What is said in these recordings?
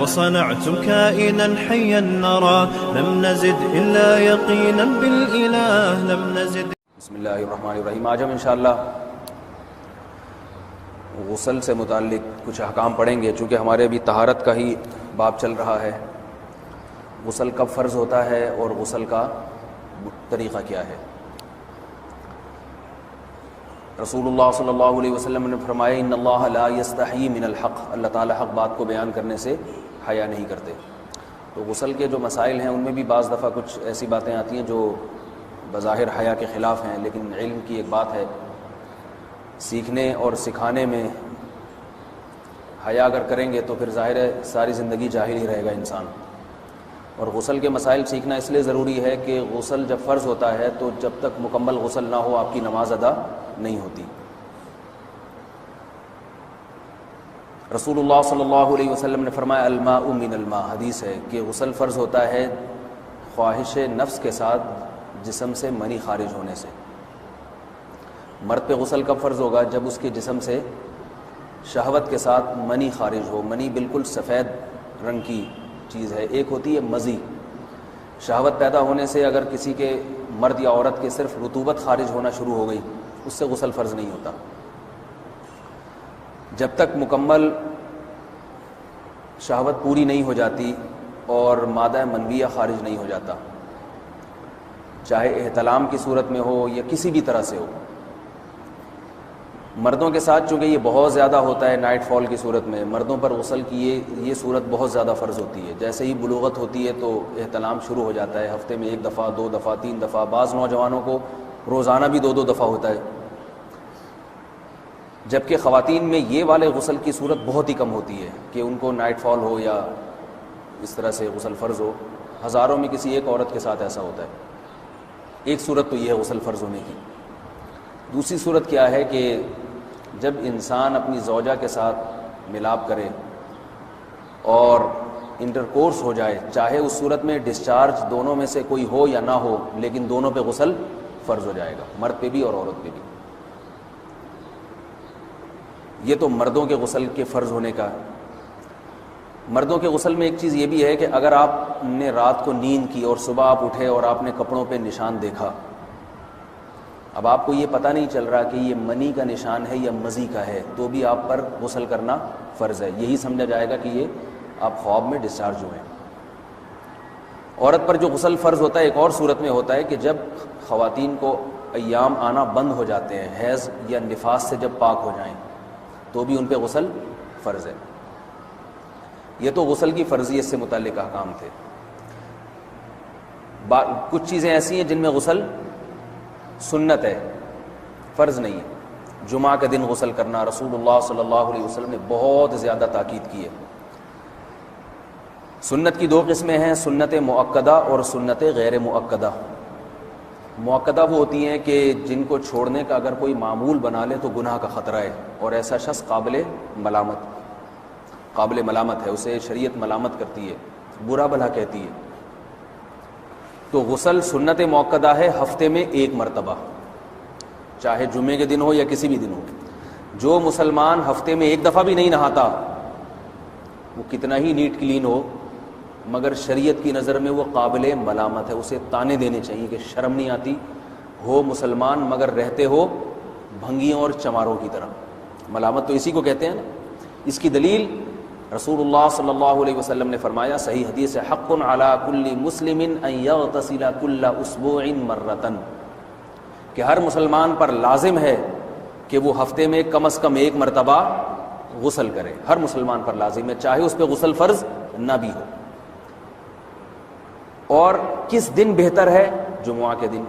وصنعتم كائنا حيا نرى لم نزد إلا يقينا بالإله لم نزد. بسم اللہ الرحمن الرحیم. آج ہم انشاءاللہ غسل سے متعلق کچھ احکام پڑھیں گے. چونکہ ہمارے ابھی طہارت کا ہی باب چل رہا ہے. غسل کب فرض ہوتا ہے اور غسل کا طریقہ کیا ہے. رسول اللہ صلی اللہ علیہ وسلم نے فرمایا ان اللہ لا یستحیی من الحق. اللہ تعالیٰ حق بات کو بیان کرنے سے حیا نہیں کرتے. تو غسل کے جو مسائل ہیں ان میں بھی بعض دفعہ کچھ ایسی باتیں آتی ہیں جو بظاہر حیا کے خلاف ہیں، لیکن علم کی ایک بات ہے، سیکھنے اور سکھانے میں حیا اگر کریں گے تو پھر ظاہر ہے ساری زندگی جاہل ہی رہے گا انسان. اور غسل کے مسائل سیکھنا اس لیے ضروری ہے کہ غسل جب فرض ہوتا ہے تو جب تک مکمل غسل نہ ہو آپ کی نماز ادا نہیں ہوتی. رسول اللہ صلی اللہ علیہ وسلم نے فرمایا الماء من الماء. حدیث ہے کہ غسل فرض ہوتا ہے خواہش نفس کے ساتھ جسم سے منی خارج ہونے سے. مرد پہ غسل کب فرض ہوگا؟ جب اس کے جسم سے شہوت کے ساتھ منی خارج ہو. منی بالکل سفید رنگ کی چیز ہے. ایک ہوتی ہے مزی. شہوت پیدا ہونے سے اگر کسی کے مرد یا عورت کے صرف رطوبت خارج ہونا شروع ہو گئی اس سے غسل فرض نہیں ہوتا. جب تک مکمل شہوت پوری نہیں ہو جاتی اور مادہ منویہ خارج نہیں ہو جاتا، چاہے احتلام کی صورت میں ہو یا کسی بھی طرح سے ہو. مردوں کے ساتھ چونکہ یہ بہت زیادہ ہوتا ہے نائٹ فال کی صورت میں، مردوں پر غسل کی یہ صورت بہت زیادہ فرض ہوتی ہے. جیسے ہی بلوغت ہوتی ہے تو احتلام شروع ہو جاتا ہے. ہفتے میں 1 دفعہ 2 دفعہ 3 دفعہ، بعض نوجوانوں کو روزانہ بھی 2 دفعہ ہوتا ہے. جبکہ خواتین میں یہ والے غسل کی صورت بہت ہی کم ہوتی ہے کہ ان کو نائٹ فال ہو یا اس طرح سے غسل فرض ہو. ہزاروں میں کسی ایک عورت کے ساتھ ایسا ہوتا ہے. ایک صورت تو یہ ہے غسل فرض ہونے کی. دوسری صورت کیا ہے کہ جب انسان اپنی زوجہ کے ساتھ ملاپ کرے اور انٹرکورس ہو جائے، چاہے اس صورت میں ڈسچارج دونوں میں سے کوئی ہو یا نہ ہو، لیکن دونوں پہ غسل فرض ہو جائے گا، مرد پہ بھی اور عورت پہ بھی. یہ تو مردوں کے غسل کے فرض ہونے کا. مردوں کے غسل میں ایک چیز یہ بھی ہے کہ اگر آپ نے رات کو نیند کی اور صبح آپ اٹھے اور آپ نے کپڑوں پہ نشان دیکھا، اب آپ کو یہ پتہ نہیں چل رہا کہ یہ منی کا نشان ہے یا مزی کا ہے، تو بھی آپ پر غسل کرنا فرض ہے. یہی سمجھا جائے گا کہ یہ آپ خواب میں ڈسچارج ہوئے. عورت پر جو غسل فرض ہوتا ہے ایک اور صورت میں ہوتا ہے کہ جب خواتین کو ایام آنا بند ہو جاتے ہیں، حیض یا نفاس سے جب پاک ہو جائیں تو بھی ان پہ غسل فرض ہے. یہ تو غسل کی فرضیت سے متعلق احکام تھے. کچھ چیزیں ایسی ہیں جن میں غسل سنت ہے، فرض نہیں ہے. جمعہ کے دن غسل کرنا رسول اللہ صلی اللہ علیہ وسلم نے بہت زیادہ تاکید کی ہے. سنت کی 2 قسمیں ہیں، سنت مؤکدہ اور سنت غیر مؤکدہ. مؤکدہ وہ ہوتی ہیں کہ جن کو چھوڑنے کا اگر کوئی معمول بنا لے تو گناہ کا خطرہ ہے اور ایسا شخص قابل ملامت ہے، اسے شریعت ملامت کرتی ہے، برا بھلا کہتی ہے. تو غسل سنت مؤکدہ ہے ہفتے میں 1 مرتبہ، چاہے جمعے کے دن ہو یا کسی بھی دن ہو. جو مسلمان ہفتے میں 1 دفعہ بھی نہیں نہاتا، وہ کتنا ہی نیٹ کلین ہو، مگر شریعت کی نظر میں وہ قابل ملامت ہے. اسے تانے دینے چاہیے کہ شرم نہیں آتی ہو مسلمان مگر رہتے ہو بھنگیوں اور چماروں کی طرح. ملامت تو اسی کو کہتے ہیں نا. اس کی دلیل رسول اللہ صلی اللہ علیہ وسلم نے فرمایا، صحیح حدیث ہے، حق علی کل مسلم ان یغتسل کل اسبوع مرۃ، کہ ہر مسلمان پر لازم ہے کہ وہ ہفتے میں کم از کم 1 مرتبہ غسل کرے. ہر مسلمان پر لازم ہے، چاہے اس پہ غسل فرض نہ بھی ہو. اور کس دن بہتر ہے؟ جمعہ کے دن.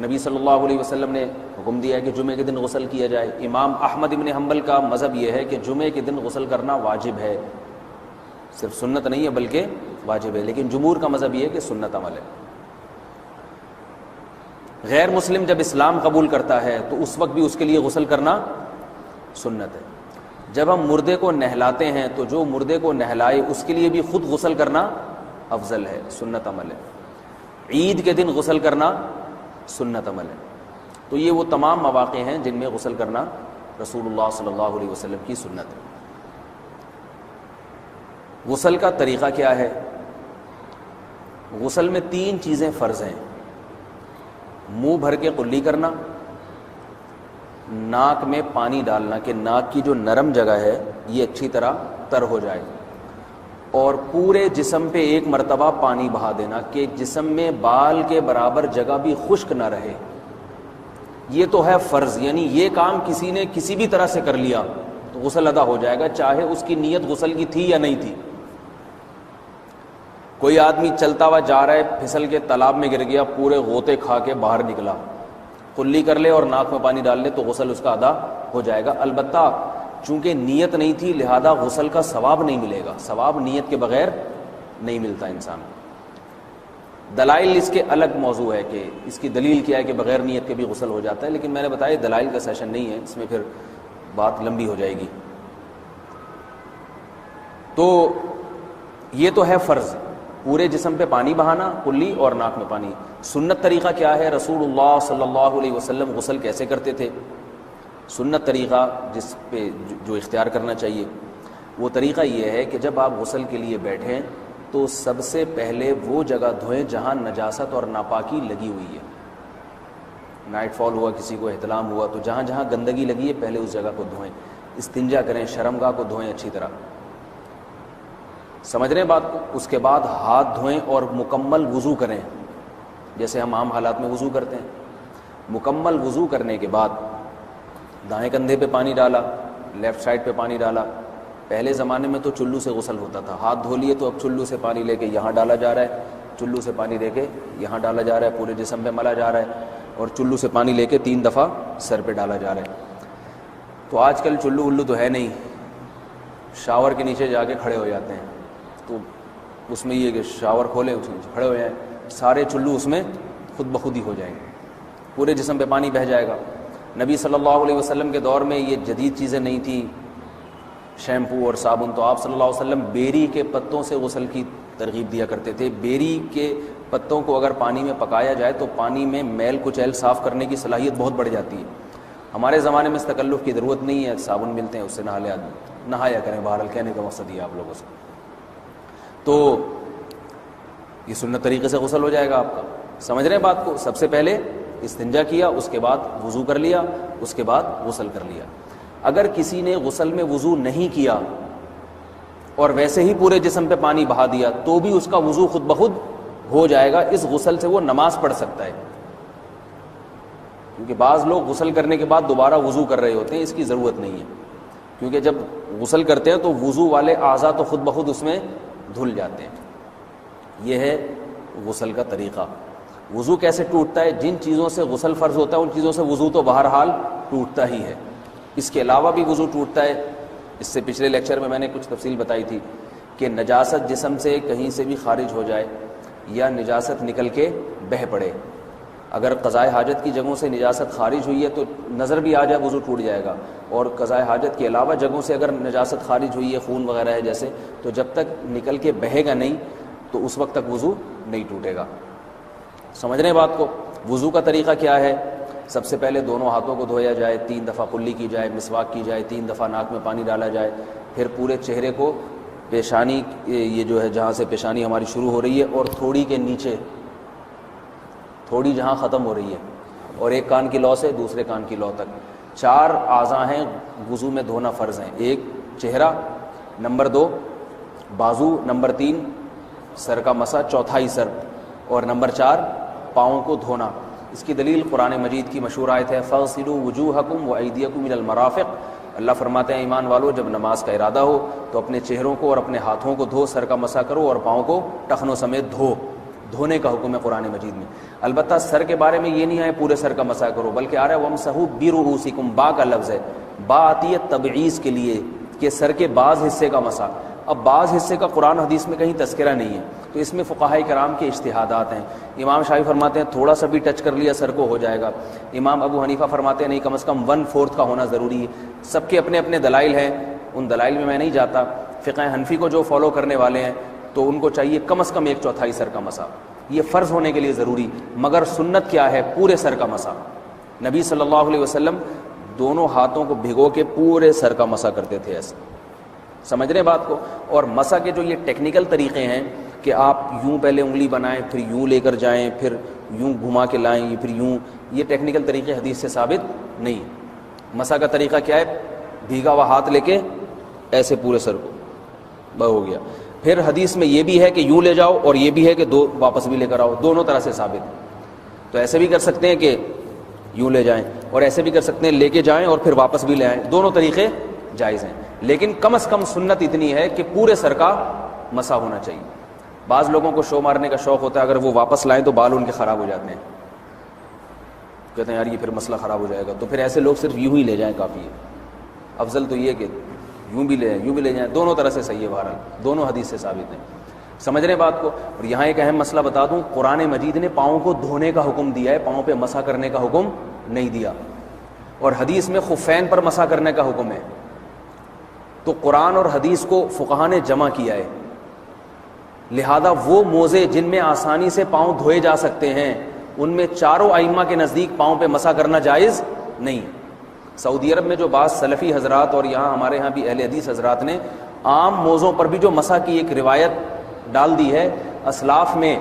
نبی صلی اللہ علیہ وسلم نے حکم دیا ہے کہ جمعے کے دن غسل کیا جائے. امام احمد ابن حنبل کا مذہب یہ ہے کہ جمعے کے دن غسل کرنا واجب ہے، صرف سنت نہیں ہے بلکہ واجب ہے. لیکن جمہور کا مذہب یہ ہے کہ سنت عمل ہے. غیر مسلم جب اسلام قبول کرتا ہے تو اس وقت بھی اس کے لیے غسل کرنا سنت ہے. جب ہم مردے کو نہلاتے ہیں تو جو مردے کو نہلائے اس کے لیے بھی خود غسل کرنا افضل ہے، سنت عمل ہے. عید کے دن غسل کرنا سنت عمل ہے. تو یہ وہ تمام مواقع ہیں جن میں غسل کرنا رسول اللہ صلی اللہ علیہ وسلم کی سنت ہے. غسل کا طریقہ کیا ہے؟ غسل میں 3 چیزیں فرض ہیں: منہ بھر کے قلی کرنا، ناک میں پانی ڈالنا کہ ناک کی جو نرم جگہ ہے یہ اچھی طرح تر ہو جائے، اور پورے جسم پہ ایک مرتبہ پانی بہا دینا کہ جسم میں بال کے برابر جگہ بھی خشک نہ رہے۔ یہ تو ہے فرض، یعنی یہ کام کسی نے کسی بھی طرح سے کر لیا تو غسل ادا ہو جائے گا، چاہے اس کی نیت غسل کی تھی یا نہیں تھی۔ کوئی آدمی چلتا ہوا جا رہا ہے، پھسل کے تالاب میں گر گیا، پورے غوطے کھا کے باہر نکلا، قلی کر لے اور ناک میں پانی ڈال لے تو غسل اس کا ادا ہو جائے گا۔ البتہ چونکہ نیت نہیں تھی لہذا غسل کا ثواب نہیں ملے گا، ثواب نیت کے بغیر نہیں ملتا انسان کو۔ دلائل اس کے الگ موضوع ہے کہ اس کی دلیل کیا ہے کہ بغیر نیت کے بھی غسل ہو جاتا ہے، لیکن میں نے بتایا دلائل کا سیشن نہیں ہے، اس میں پھر بات لمبی ہو جائے گی۔ تو یہ تو ہے فرض، پورے جسم پہ پانی بہانا، کلی اور ناک میں پانی۔ سنت طریقہ کیا ہے؟ رسول اللہ صلی اللہ علیہ وسلم غسل کیسے کرتے تھے؟ سنت طریقہ جس پہ جو اختیار کرنا چاہیے وہ طریقہ یہ ہے کہ جب آپ غسل کے لیے بیٹھیں تو سب سے پہلے وہ جگہ دھوئیں جہاں نجاست اور ناپاکی لگی ہوئی ہے۔ نائٹ فال ہوا، کسی کو احتلام ہوا، تو جہاں جہاں گندگی لگی ہے پہلے اس جگہ کو دھوئیں، استنجا کریں، شرمگاہ کو دھوئیں اچھی طرح، سمجھ رہے ہیں بات کو؟ اس کے بعد ہاتھ دھوئیں اور مکمل وضو کریں جیسے ہم عام حالات میں وضو کرتے ہیں۔ مکمل وضو کرنے کے بعد دائیں کندھے پہ پانی ڈالا، لیفٹ سائڈ پہ پانی ڈالا۔ پہلے زمانے میں تو چلو سے غسل ہوتا تھا، ہاتھ دھو لیے تو اب چلو سے پانی لے کے یہاں ڈالا جا رہا ہے، چلو سے پانی لے کے یہاں ڈالا جا رہا ہے، پورے جسم پہ ملا جا رہا ہے، اور چلو سے پانی لے کے 3 دفعہ سر پہ ڈالا جا رہا ہے۔ تو آج کل چلو ولو تو ہے نہیں، شاور کے نیچے جا کے کھڑے ہو جاتے ہیں، تو اس میں یہ کہ شاور کھولے اس کے نیچے کھڑے ہو جائیں، سارے چلو اس میں خود بخود ہی ہو جائیں گے، پورے جسم پہ پانی بہہ جائے گا۔ نبی صلی اللہ علیہ وسلم کے دور میں یہ جدید چیزیں نہیں تھیں، شیمپو اور صابن، تو آپ صلی اللہ علیہ وسلم بیری کے پتوں سے غسل کی ترغیب دیا کرتے تھے۔ بیری کے پتوں کو اگر پانی میں پکایا جائے تو پانی میں میل کچیل صاف کرنے کی صلاحیت بہت بڑھ جاتی ہے۔ ہمارے زمانے میں اس تکلف کی ضرورت نہیں ہے، صابن ملتے ہیں اس سے نہا لے آدمی، نہایا کریں، بہرحال کہنے کا مقصد یہ آپ لوگوں سے۔ تو یہ سنت طریقے سے غسل ہو جائے گا آپ کا، سمجھ رہے ہیں بات کو؟ سب سے پہلے استنجا کیا، اس کے بعد وضو کر لیا، اس کے بعد غسل کر لیا۔ اگر کسی نے غسل میں وضو نہیں کیا اور ویسے ہی پورے جسم پہ پانی بہا دیا تو بھی اس کا وضو خود بخود ہو جائے گا، اس غسل سے وہ نماز پڑھ سکتا ہے۔ کیونکہ بعض لوگ غسل کرنے کے بعد دوبارہ وضو کر رہے ہوتے ہیں، اس کی ضرورت نہیں ہے، کیونکہ جب غسل کرتے ہیں تو وضو والے اعضاء تو خود بخود اس میں دھل جاتے ہیں۔ یہ ہے غسل کا طریقہ۔ وضو کیسے ٹوٹتا ہے؟ جن چیزوں سے غسل فرض ہوتا ہے ان چیزوں سے وضو تو بہرحال ٹوٹتا ہی ہے، اس کے علاوہ بھی وضو ٹوٹتا ہے۔ اس سے پچھلے لیکچر میں نے کچھ تفصیل بتائی تھی کہ نجاست جسم سے کہیں سے بھی خارج ہو جائے یا نجاست نکل کے بہہ پڑے، اگر قضائے حاجت کی جگہوں سے نجاست خارج ہوئی ہے تو نظر بھی آ جائے وضو ٹوٹ جائے گا، اور قضائے حاجت کے علاوہ جگہوں سے اگر نجاست خارج ہوئی ہے، خون وغیرہ ہے جیسے، تو جب تک نکل کے بہے گا نہیں تو اس وقت تک وضو نہیں ٹوٹے گا۔ سمجھ رہے ہیں بات کو؟ وضو کا طریقہ کیا ہے؟ سب سے پہلے دونوں ہاتھوں کو دھویا جائے، 3 دفعہ کلی کی جائے، مسواک کی جائے، 3 دفعہ ناک میں پانی ڈالا جائے، پھر پورے چہرے کو، پیشانی یہ جو ہے جہاں سے پیشانی ہماری شروع ہو رہی ہے اور تھوڑی کے نیچے، تھوڑی جہاں ختم ہو رہی ہے، اور ایک کان کی لو سے دوسرے کان کی لو تک 4 اعضاء ہیں وضو میں دھونا فرض ہیں۔ 1 چہرہ، نمبر 2 بازو، نمبر 3 سر کا مسا، چوتھائی سر، اور نمبر 4 پاؤں کو دھونا۔ اس کی دلیل قرآن مجید کی مشہور آیت ہے فَاغْسِلُوا وُجُوهَكُمْ وَأَيْدِيَكُمْ إِلَى الْمَرَافِقِ۔ اللہ فرماتے ہیں ایمان والو جب نماز کا ارادہ ہو تو اپنے چہروں کو اور اپنے ہاتھوں کو دھو، سر کا مسا کرو اور پاؤں کو ٹخنوں سمیت دھو۔ دھونے کا حکم ہے قرآن مجید میں۔ البتہ سر کے بارے میں یہ نہیں ہے پورے سر کا مسا کرو، بلکہ آ رہا ہے وَامْسَحُوا بِرُؤُوسِكُمْ، با کا لفظ ہے، با آتی ہے تبعیض کے لیے کہ سر کے بعض حصے کا مسا۔ اب بعض حصے کا قرآن حدیث میں کہیں تذکرہ نہیں ہے، تو اس میں فقہاء کرام کے اجتہادات ہیں۔ امام شافعی فرماتے ہیں تھوڑا سا بھی ٹچ کر لیا سر کو ہو جائے گا، امام ابو حنیفہ فرماتے ہیں نہیں کم از کم 1/4 کا ہونا ضروری ہے۔ سب کے اپنے اپنے دلائل ہیں، ان دلائل میں نہیں جاتا۔ فقہ حنفی کو جو فالو کرنے والے ہیں تو ان کو چاہیے کم از کم 1/4 سر کا مسا، یہ فرض ہونے کے لیے ضروری، مگر سنت کیا ہے؟ پورے سر کا مسا۔ نبی صلی اللہ علیہ وسلم دونوں ہاتھوں کو بھگو کے پورے سر کا مسا کرتے تھے ایسے، سمجھ رہے ہیں بات کو؟ اور مسح کے جو یہ ٹیکنیکل طریقے ہیں کہ آپ یوں پہلے انگلی بنائیں پھر یوں لے کر جائیں پھر یوں گھما کے لائیں پھر یوں، یہ ٹیکنیکل طریقے حدیث سے ثابت نہیں۔ مسح کا طریقہ کیا ہے؟ بھیگا ہوا ہاتھ لے کے ایسے پورے سر کو ہو گیا۔ پھر حدیث میں یہ بھی ہے کہ یوں لے جاؤ اور یہ بھی ہے کہ دو واپس بھی لے کر آؤ، دونوں طرح سے ثابت ہے۔ تو ایسے بھی کر سکتے ہیں کہ یوں لے جائیں اور ایسے بھی کر سکتے ہیں لے کے جائیں اور پھر واپس بھی لے آئیں، دونوں طریقے جائز ہیں، لیکن کم از کم سنت اتنی ہے کہ پورے سر کا مسح ہونا چاہیے۔ بعض لوگوں کو شو مارنے کا شوق ہوتا ہے، اگر وہ واپس لائیں تو بال ان کے خراب ہو جاتے ہیں، کہتے ہیں یار یہ پھر مسئلہ خراب ہو جائے گا، تو پھر ایسے لوگ صرف یوں ہی لے جائیں کافی ہے۔ افضل تو یہ کہ یوں بھی لے جائیں یوں بھی لے جائیں، دونوں طرح سے صحیح ہے، بہرحال دونوں حدیث سے ثابت ہیں۔ سمجھ رہے ہیں بات کو؟ اور یہاں ایک اہم مسئلہ بتا دوں، قرآن مجید نے پاؤں کو دھونے کا حکم دیا ہے، پاؤں پہ مسح کرنے کا حکم نہیں دیا، اور حدیث میں خفین پر مسح کرنے کا حکم ہے۔ تو قرآن اور حدیث کو فقہاء نے جمع کیا ہے، لہذا وہ موزے جن میں آسانی سے پاؤں دھوئے جا سکتے ہیں ان میں چاروں ائمہ کے نزدیک پاؤں پہ مسح کرنا جائز نہیں۔ سعودی عرب میں جو بعض سلفی حضرات اور یہاں ہمارے ہاں بھی اہل حدیث حضرات نے عام موزوں پر بھی جو مسح کی ایک روایت ڈال دی ہے، اسلاف میں،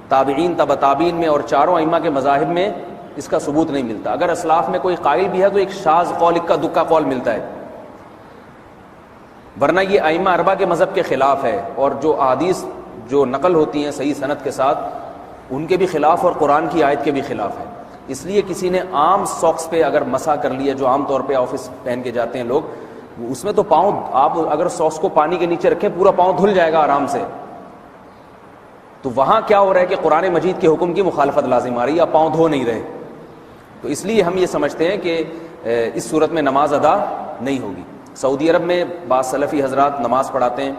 تابعین، تبع تابعین میں اور چاروں ائمہ کے مذاہب میں اس کا ثبوت نہیں ملتا۔ اگر اسلاف میں کوئی قائل بھی ہے تو ایک شاذ قول، اکا دکا قول ملتا ہے، ورنہ یہ ائمہ اربعہ کے مذہب کے خلاف ہے، اور جو احادیث جو نقل ہوتی ہیں صحیح سند کے ساتھ ان کے بھی خلاف اور قرآن کی آیت کے بھی خلاف ہے۔ اس لیے کسی نے عام ساکس پہ اگر مسح کر لیا، جو عام طور پہ آفس پہن کے جاتے ہیں لوگ، اس میں تو پاؤں، آپ اگر ساکس کو پانی کے نیچے رکھیں پورا پاؤں دھل جائے گا آرام سے، تو وہاں کیا ہو رہا ہے کہ قرآن مجید کے حکم کی مخالفت لازم آ رہی ہے، آپ پاؤں دھو نہیں رہے۔ تو اس لیے ہم یہ سمجھتے ہیں کہ اس صورت میں نماز ادا نہیں ہوگی۔ سعودی عرب میں بعض سلفی حضرات نماز پڑھاتے ہیں،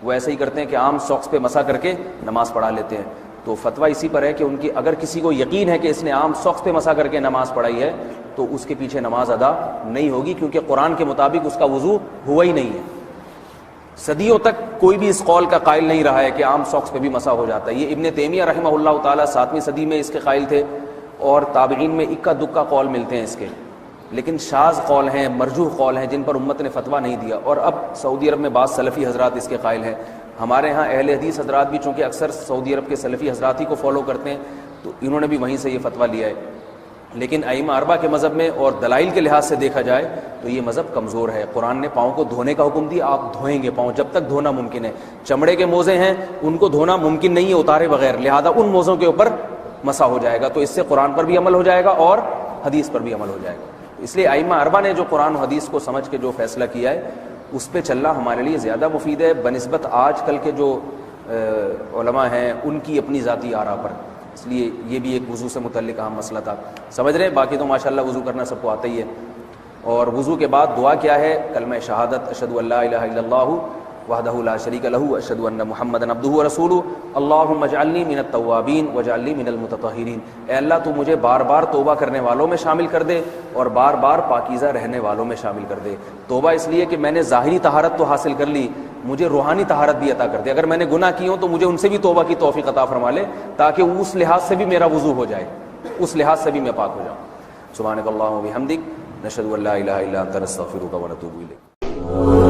وہ ایسے ہی کرتے ہیں کہ عام ساکس پہ مسح کر کے نماز پڑھا لیتے ہیں۔ تو فتویٰ اسی پر ہے کہ ان کی اگر کسی کو یقین ہے کہ اس نے عام ساکس پہ مسح کر کے نماز پڑھائی ہے تو اس کے پیچھے نماز ادا نہیں ہوگی، کیونکہ قرآن کے مطابق اس کا وضو ہوا ہی نہیں ہے۔ صدیوں تک کوئی بھی اس قول کا قائل نہیں رہا ہے کہ عام ساکس پہ بھی مسح ہو جاتا ہے۔ یہ ابن تیمیہ رحمہ اللہ تعالیٰ 7ویں صدی میں اس کے قائل تھے، اور تابعین میں اکا دکا قول ملتے ہیں اس کے، لیکن شاذ قول ہیں، مرجوح قول ہیں جن پر امت نے فتویٰ نہیں دیا، اور اب سعودی عرب میں بعض سلفی حضرات اس کے قائل ہیں۔ ہمارے ہاں اہل حدیث حضرات بھی چونکہ اکثر سعودی عرب کے سلفی حضرات ہی کو فالو کرتے ہیں، تو انہوں نے بھی وہیں سے یہ فتویٰ لیا ہے۔ لیکن ائمہ اربعہ کے مذہب میں اور دلائل کے لحاظ سے دیکھا جائے تو یہ مذہب کمزور ہے۔ قرآن نے پاؤں کو دھونے کا حکم دیا، آپ دھوئیں گے پاؤں جب تک دھونا ممکن ہے۔ چمڑے کے موزے ہیں ان کو دھونا ممکن نہیں ہے اتارے بغیر، لہذا ان موزوں کے اوپر مسح ہو جائے گا، تو اس سے قرآن پر بھی عمل ہو جائے گا اور حدیث پر بھی عمل ہو جائے گا۔ اس لیے ائمہ اربعہ نے جو قرآن و حدیث کو سمجھ کے جو فیصلہ کیا ہے اس پہ چلنا ہمارے لیے زیادہ مفید ہے بنسبت آج کل کے جو علماء ہیں ان کی اپنی ذاتی آراء پر۔ اس لیے یہ بھی ایک وضو سے متعلق اہم مسئلہ تھا، سمجھ رہے ہیں؟ باقی تو ماشاءاللہ وضو کرنا سب کو آتا ہی ہے۔ اور وضو کے بعد دعا کیا ہے؟ کلمہ شہادت، اشہد ان لا الہ الا اللہ وحدہ لا شریک لہ اشہد ان محمدا عبدہ ورسولہ اللہم اجعلنی من التوابین واجعلنی من المتطہرین۔ اے اللہ تو مجھے بار بار توبہ کرنے والوں میں شامل کر دے اور بار بار پاکیزہ رہنے والوں میں شامل کر دے۔ توبہ اس لیے کہ میں نے ظاہری طہارت تو حاصل کر لی، مجھے روحانی طہارت بھی عطا کر دے۔ اگر میں نے گناہ کیے ہوں تو مجھے ان سے بھی توبہ کی توفیق عطا فرما لے، تاکہ اس لحاظ سے بھی میرا وضو ہو جائے، اس لحاظ سے بھی میں پاک ہو جاؤں۔ سبحانک اللہم و بحمدک، نشہد ان لا الہ الا انت، نستغفرک و نتوب الیک۔